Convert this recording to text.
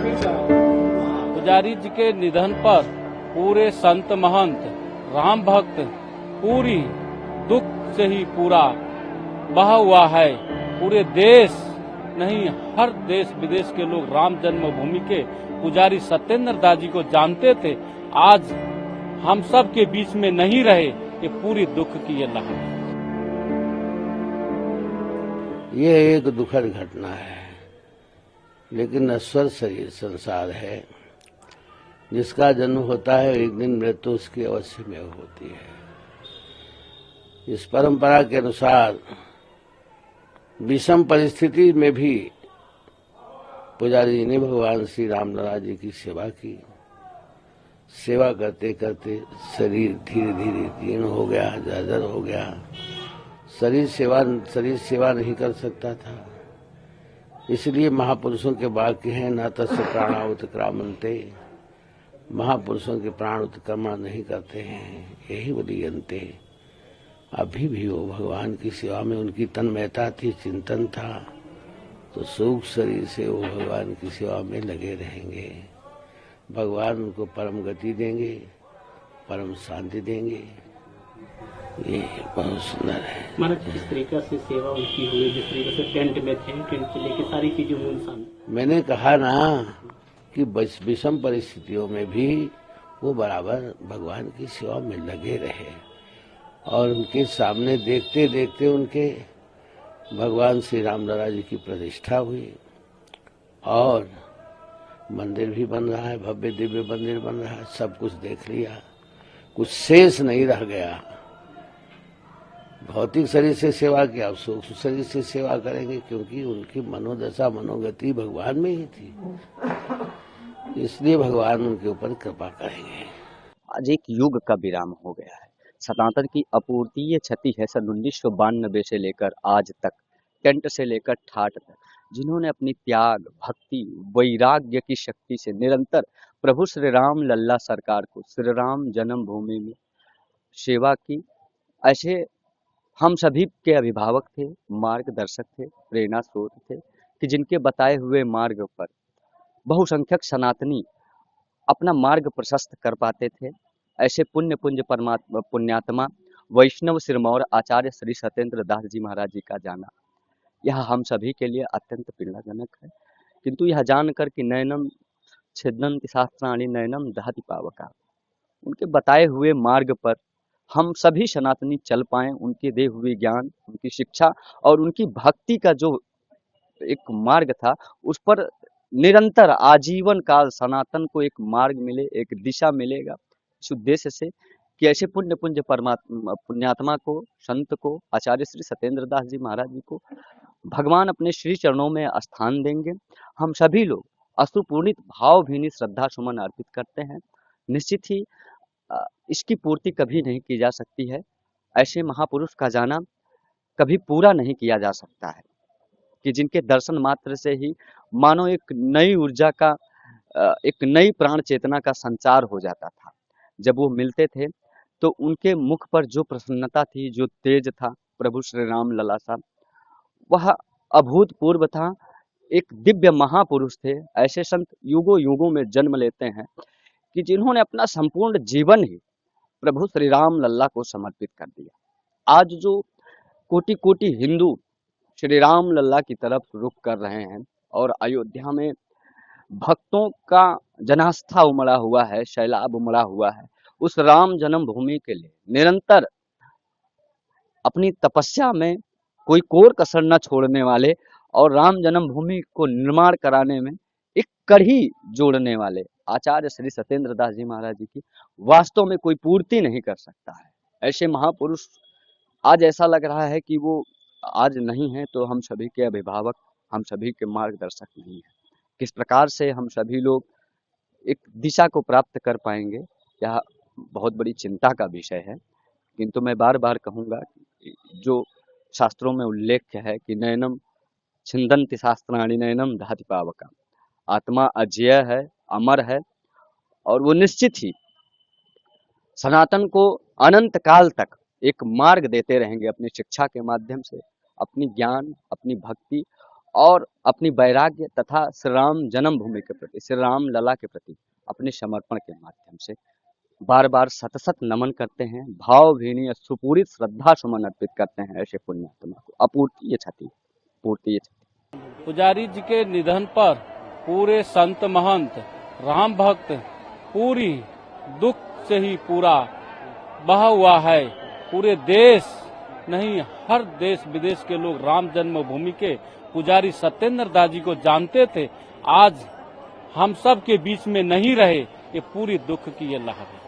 पुजारी जी के निधन पर पूरे संत महंत राम भक्त पूरी दुख से ही पूरा बहा हुआ है। पूरे देश नहीं, हर देश विदेश के लोग राम जन्मभूमि के पुजारी सत्येंद्र दास जी को जानते थे। आज हम सब के बीच में नहीं रहे, ये पूरी दुख की ये लहर है। ये एक दुखद घटना है, लेकिन नश्वर शरीर संसार है। जिसका जन्म होता है एक दिन मृत्यु उसकी अवश्य में होती है। इस परंपरा के अनुसार विषम परिस्थिति में भी पुजारी जी ने भगवान श्री रामलला जी की सेवा की। सेवा करते करते शरीर धीरे धीरे जीर्ण हो गया, जर्जर हो गया। शरीर सेवा नहीं कर सकता था। इसलिए महापुरुषों के वाक्य हैं, न तस्य प्राणा उत्क्रामन्ते, महापुरुषों के प्राण उत्क्रमण नहीं करते हैं, यही बलियन्ते। अभी भी वो भगवान की सेवा में उनकी तन्मयता थी, चिंतन था, तो सूक्ष्म शरीर से वो भगवान की सेवा में लगे रहेंगे। भगवान उनको परम गति देंगे, परम शांति देंगे। ये बहुत सुंदर है। महाराज किस तरीका से सेवा उनकी हुई, जिस तरीके से टेंट में थे, टेंट से लेके सारी चीजें मूल सामने। मैंने कहा ना कि विषम परिस्थितियों में भी वो बराबर भगवान की सेवा में लगे रहे और उनके सामने देखते देखते उनके भगवान श्री रामलला जी की प्रतिष्ठा हुई और मंदिर भी बन रहा है, भव्य दिव्य मंदिर बन रहा है। सब कुछ देख लिया, कुछ शेष नहीं रह गया। भौतिक शरीर से सेवा किया, अब सूक्ष्म शरीर से सेवा करेंगे, क्योंकि उनकी मनोदशा मनोगति भगवान में ही थी। इसलिए भगवान उनके ऊपर कृपा करेंगे। आज एक युग का विराम हो गया है। सनातन की अपूर्तीय क्षति है। सन 1992 से लेकर आज तक, टेंट से लेकर ठाट तक, जिन्होंने अपनी त्याग, भक्ति, वैराग्य की शक्ति से निरंतर प्रभु श्री राम लल्ला सरकार को श्री राम जन्मभूमि में सेवा की, ऐसे हम सभी के अभिभावक थे, मार्गदर्शक थे, प्रेरणा स्रोत थे कि जिनके बताए हुए मार्ग पर बहुसंख्यक सनातनी अपना मार्ग प्रशस्त कर पाते थे। ऐसे पुण्यात्मा वैष्णव सिरमौर आचार्य श्री सत्येंद्र दास जी महाराज जी का जाना, यह हम सभी के लिए अत्यंत पीड़ाजनक है। किंतु यह जानकर कि नयनम छिदन्ति शास्त्राणि नयनम दहति पावका, उनके बताए हुए मार्ग पर हम सभी सनातनी चल पाएं, उनके दे हुए ज्ञान, उनकी शिक्षा और उनकी भक्ति का जो एक मार्ग था, उस पर निरंतर आजीवन काल सनातन को एक मार्ग मिले, एक दिशा मिलेगा। इस उद्देश्य से कि ऐसे पुण्यात्मा को, संत को, आचार्य श्री सत्येंद्र दास जी महाराज जी को भगवान अपने श्री चरणों में स्थान देंगे। हम सभी लोग अश्रुपूर्णित भावभीनी श्रद्धा सुमन अर्पित करते हैं। निश्चित ही इसकी पूर्ति कभी नहीं की जा सकती है। ऐसे महापुरुष का जाना कभी पूरा नहीं किया जा सकता है कि जिनके दर्शन मात्र से ही मानो एक नई ऊर्जा का, एक नई प्राण चेतना का संचार हो जाता था। जब वो मिलते थे तो उनके मुख पर जो प्रसन्नता थी, जो तेज था प्रभु श्री राम लला साहब, वह अभूतपूर्व था। एक दिव्य महापुरुष थे। ऐसे संत युगों युगों में जन्म लेते हैं कि जिन्होंने अपना संपूर्ण जीवन ही प्रभु श्री राम लल्ला को समर्पित कर दिया। आज जो कोटि कोटि हिंदू श्री राम लल्ला की तरफ रुख कर रहे हैं और अयोध्या में भक्तों का जनास्था उमड़ा हुआ है, सैलाब उमड़ा हुआ है, उस राम जन्मभूमि के लिए निरंतर अपनी तपस्या में कोई कोर कसर न छोड़ने वाले और राम जन्मभूमि को निर्माण कराने में एक कड़ी जोड़ने वाले आचार्य श्री सत्येंद्र दास जी महाराज जी की वास्तव में कोई पूर्ति नहीं कर सकता है। ऐसे महापुरुष आज ऐसा लग रहा है कि वो आज नहीं है, तो हम सभी के अभिभावक, हम सभी के मार्गदर्शक नहीं है। किस प्रकार से हम सभी लोग एक दिशा को प्राप्त कर पाएंगे, यह बहुत बड़ी चिंता का विषय है। किंतु मैं बार बार कहूँगा, जो शास्त्रों में उल्लेख है कि नयनम छिन्दन्ति शास्त्राणि नयनम दहति पावका, आत्मा अजेय है, अमर है, और वो निश्चित ही सनातन को अनंत काल तक एक मार्ग देते रहेंगे अपनी शिक्षा के माध्यम से, अपनी ज्ञान, अपनी भक्ति और अपनी वैराग्य तथा श्री राम जन्मभूमि के प्रति, श्री राम लला के प्रति अपने समर्पण के माध्यम से बार बार सतसत नमन करते हैं, भावभीनी सुपूरित श्रद्धा सुमन अर्पित करते हैं ऐसे पुण्यात्मा को। अपूर्तीय क्षति, पूर्तीय क्षति। पुजारी जी के निधन पर पूरे संत महंत राम भक्त पूरी दुख से ही पूरा बहा हुआ है। पूरे देश नहीं, हर देश विदेश के लोग राम जन्मभूमि के पुजारी सत्येंद्र दास जी को जानते थे। आज हम सब के बीच में नहीं रहे, ये पूरी दुख की ये लहर है।